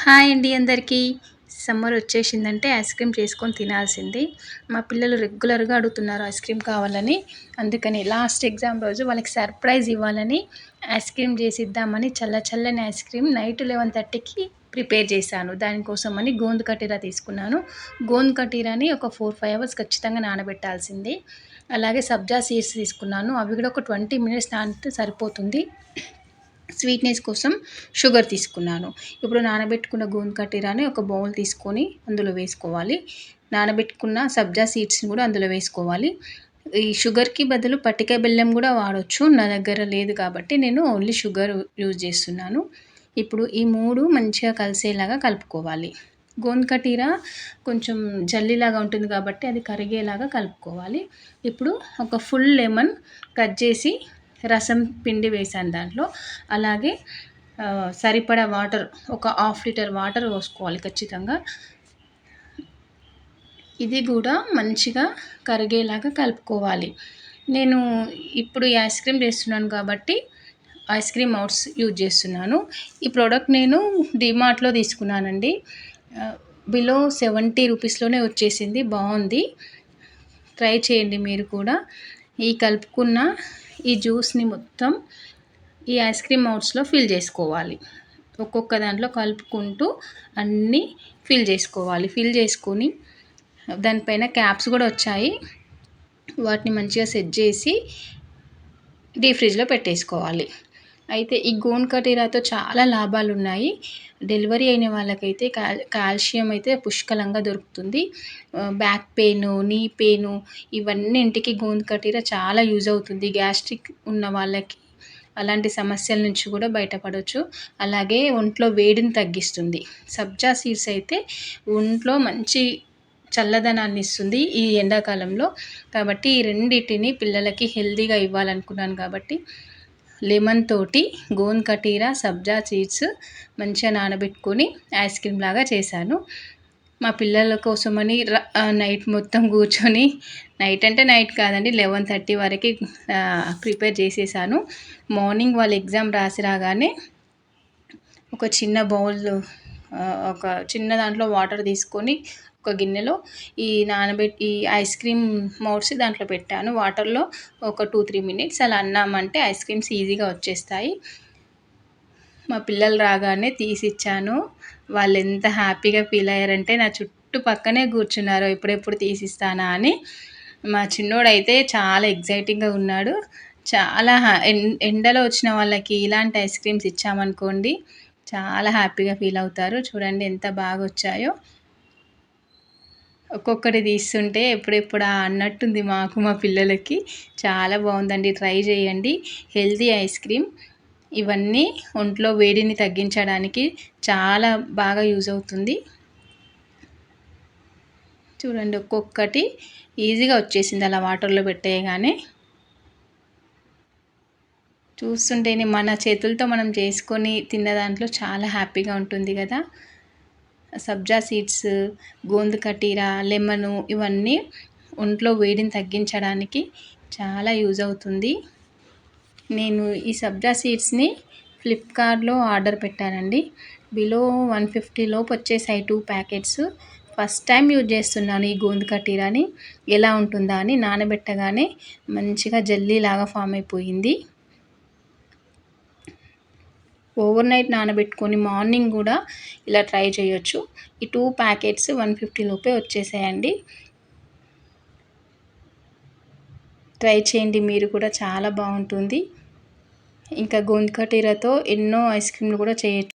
Hi అండి అందరికీ. Summer వచ్చేసిందంటే ice cream చేసుకొని తినాల్సిందే. మా పిల్లలు రెగ్యులర్‌గా అడుగుతున్నారు ఐస్ క్రీమ్ కావాలని. అందుకని లాస్ట్ ఎగ్జామ్ రోజు వాళ్ళకి సర్ప్రైజ్ ఇవ్వాలని ఐస్ క్రీమ్ చేసిద్దామని చల్లని ఐస్ క్రీమ్ నైట్ 11:30కి ప్రిపేర్ చేశాను. దానికోసమని గోంద్ కటీరా తీసుకున్నాను. గోంద్ కటీరాని ఒక 4, 5 అవర్స్ ఖచ్చితంగా నానబెట్టాల్సిందే. అలాగే సబ్జా సీడ్స్ తీసుకున్నాను. అవి కూడా ఒక 20 మినిట్స్ నానితే సరిపోతుంది. స్వీట్నెస్ కోసం షుగర్ తీసుకున్నాను. ఇప్పుడు నానబెట్టుకున్న గోంద్ కటీరాని ఒక బౌల్ తీసుకొని అందులో వేసుకోవాలి. నానబెట్టుకున్న సబ్జా సీడ్స్‌ని కూడా అందులో వేసుకోవాలి. ఈ షుగర్‌కి బదులు పటిక బెల్లం కూడా వాడొచ్చు. నా దగ్గర లేదు కాబట్టి నేను ఓన్లీ షుగర్ యూజ్ చేస్తున్నాను. ఇప్పుడు ఈ 3 మంచిగా కలిసేలాగా కలుపుకోవాలి. గోంద్ కటీరా కొంచెం జల్లీలాగా ఉంటుంది కాబట్టి అది కరిగేలాగా కలుపుకోవాలి. ఇప్పుడు ఒక ఫుల్ లెమన్ కట్ చేసి రసం పిండి వేశాను దాంట్లో. అలాగే సరిపడా వాటర్ ఒక హాఫ్ లీటర్ వాటర్ పోసుకోవాలి ఖచ్చితంగా. ఇది కూడా మంచిగా కరిగేలాగా కలుపుకోవాలి. నేను ఇప్పుడు ఈ ఐస్ క్రీమ్ చేస్తున్నాను కాబట్టి ఐస్ క్రీమ్ మౌల్డ్స్ యూజ్ చేస్తున్నాను. ఈ ప్రోడక్ట్ నేను డీమార్ట్‌లో తీసుకున్నానండి. బిలో 70 రూపీస్‌లోనే వచ్చేసింది. బాగుంది. ట్రై చేయండి మీరు కూడా. ఈ కలుపుకున్న ఈ జ్యూస్‌ని మొత్తం ఈ ఐస్ క్రీమ్ మౌల్డ్స్‌లో ఫిల్ చేసుకోవాలి. ఒక్కొక్క దాంట్లో కలుపుకుంటూ అన్నీ ఫిల్ చేసుకోవాలి. ఫిల్ చేసుకొని దానిపైన క్యాప్స్ కూడా వచ్చాయి. వాటిని మంచిగా సెట్ చేసి డీప్ ఫ్రిడ్జ్‌లో పెట్టేసుకోవాలి. అయితే ఈ గోంద్ కటీరాతో చాలా లాభాలున్నాయి. డెలివరీ అయిన వాళ్ళకైతే కాల్షియం అయితే పుష్కలంగా దొరుకుతుంది. బ్యాక్ పెయిన్, నీ పెయిన్ ఇవన్నింటికి గోంద్ కటీరా చాలా యూజ్ అవుతుంది. గ్యాస్ట్రిక్ ఉన్న వాళ్ళకి అలాంటి సమస్యల నుంచి కూడా బయటపడొచ్చు. అలాగే ఒంట్లో వేడిని తగ్గిస్తుంది. సబ్జా సీడ్స్ అయితే ఒంట్లో మంచి చల్లదనాన్ని ఇస్తుంది ఈ ఎండాకాలంలో. కాబట్టి ఈ రెండిటిని పిల్లలకి హెల్తీగా ఇవ్వాలనుకున్నాను కాబట్టి లెమన్ తోటి గోంద్ కటీరా, సబ్జా సీడ్స్ మంచిగా నానబెట్టుకొని ఐస్ క్రీమ్ లాగా చేశాను. మా పిల్లల కోసమని నైట్ మొత్తం కూర్చొని నైట్ అంటే నైట్ కాదండి 11:30 వరకు ప్రిపేర్ చేసేసాను. మార్నింగ్ వాళ్ళు ఎగ్జామ్ రాసి రాగానే ఒక చిన్న బౌల్ ఒక చిన్న దాంట్లో వాటర్ తీసుకొని ఒక గిన్నెలో ఈ ఐస్ క్రీమ్ మౌల్డ్స్ దాంట్లో పెట్టాను. వాటర్లో ఒక 2-3 మినిట్స్ అలా అన్నామంటే ఐస్ క్రీమ్స్ ఈజీగా వచ్చేస్తాయి. మా పిల్లలు రాగానే తీసిచ్చాను. వాళ్ళు ఎంత హ్యాపీగా ఫీల్ అయ్యారంటే నా చుట్టుపక్కనే కూర్చున్నారు ఎప్పుడెప్పుడు తీసిస్తానా అని. మా చిన్నోడైతే చాలా ఎగ్జైటింగ్గా ఉన్నాడు. చాలా ఎండలో వచ్చిన వాళ్ళకి ఇలాంటి ఐస్ క్రీమ్స్ ఇచ్చామనుకోండి చాలా హ్యాపీగా ఫీల్ అవుతారు. చూడండి ఎంత బాగా వచ్చాయో. ఒక్కొక్కటి తీస్తుంటే ఎప్పుడెప్పుడా అన్నట్టుంది మాకు మా పిల్లలకి. చాలా బాగుందండి. ట్రై చేయండి. Healthy ice cream. ఇవన్నీ ఒంట్లో వేడిని తగ్గించడానికి చాలా బాగా యూజ్ అవుతుంది. చూడండి ఒక్కొక్కటి ఈజీగా వచ్చేసింది అలా వాటర్లో పెట్టేయగానే. చూస్తుంటేనే మన చేతులతో మనం చేసుకొని తిన్న దాంట్లో చాలా హ్యాపీగా ఉంటుంది కదా. సబ్జా సీడ్స్, గోంద్ కటీరా, లెమను ఇవన్నీ ఒంట్లో వేడిని తగ్గించడానికి చాలా యూజ్ అవుతుంది. నేను ఈ సబ్జా సీడ్స్‌ని ఫ్లిప్‌కార్ట్‌లో ఆర్డర్ పెట్టానండి. బిలో 150 లోపు వచ్చేసాయి 2 ప్యాకెట్స్. ఫస్ట్ టైం యూజ్ చేస్తున్నాను ఈ గోంద్ కటీరాని. ఎలా ఉంటుందా అని నానబెట్టగానే మంచిగా జెల్లీలాగా ఫామ్ అయిపోయింది. ఓవర్ నైట్ నానబెట్టుకొని మార్నింగ్ కూడా ఇలా ట్రై చేయొచ్చు. ఈ 2 ప్యాకెట్స్ 150 లోపే వచ్చేసాయండి. ట్రై చేయండి మీరు కూడా చాలా బాగుంటుంది. ఇంకా గోంద్ కటీరాతో ఎన్నో ఐస్ క్రీమ్లు కూడా చేయొచ్చు.